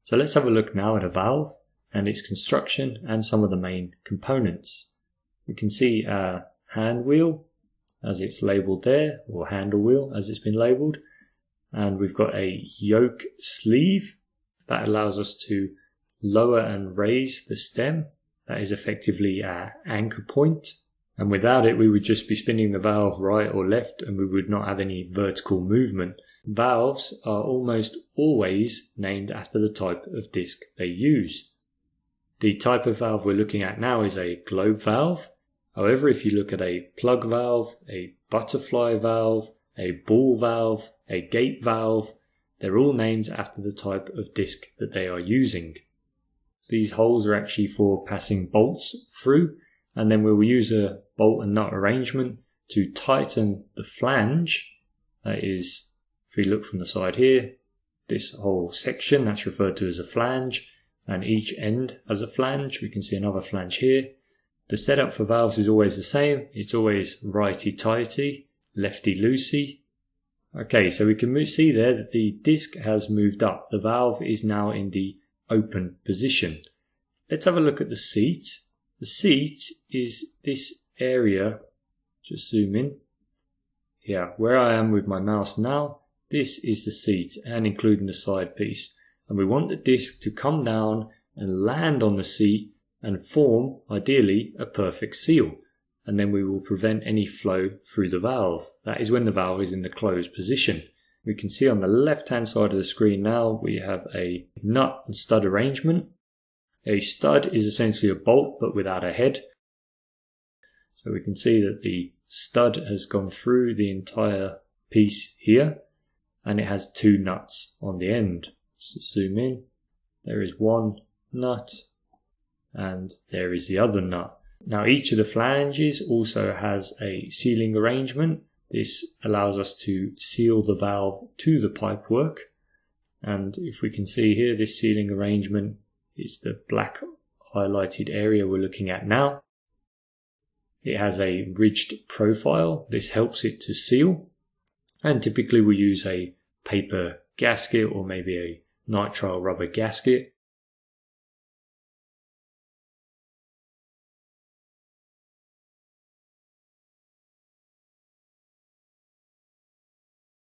So let's have a look now at a valve and its construction and some of the main components. We can see a hand wheel as it's labelled there, or handle wheel as it's been labelled. And we've got a yoke sleeve that allows us to lower and raise the stem. That is effectively our anchor point. And without it, we would just be spinning the valve right or left and we would not have any vertical movement. Valves are almost always named after the type of disc they use. The type of valve we're looking at now is a globe valve. However, if you look at a plug valve, a butterfly valve, a ball valve, a gate valve, they're all named after the type of disc that they are using. These holes are actually for passing bolts through, and then we'll use a bolt and nut arrangement to tighten the flange. That is, if we look from the side here, this whole section that's referred to as a flange, and each end as a flange. We can see another flange here. The setup for valves is always the same. It's always righty-tighty, lefty-loosey. Okay, so we can see there that the disc has moved up. The valve is now in the open position. Let's have a look at the seat. The seat is this area, just zoom in. Yeah, where I am with my mouse now, this is the seat and including the side piece. And we want the disc to come down and land on the seat and form, ideally, a perfect seal. And then we will prevent any flow through the valve. That is when the valve is in the closed position. We can see on the left hand side of the screen now we have a nut and stud arrangement. A stud is essentially a bolt but without a head. So we can see that the stud has gone through the entire piece here and it has two nuts on the end. So zoom in, there is one nut and there is the other nut. Now each of the flanges also has a sealing arrangement. This allows us to seal the valve to the pipework, and if we can see here, this sealing arrangement is the black highlighted area we're looking at now. It has a ridged profile. This helps it to seal, and typically we use a paper gasket or maybe a nitrile rubber gasket.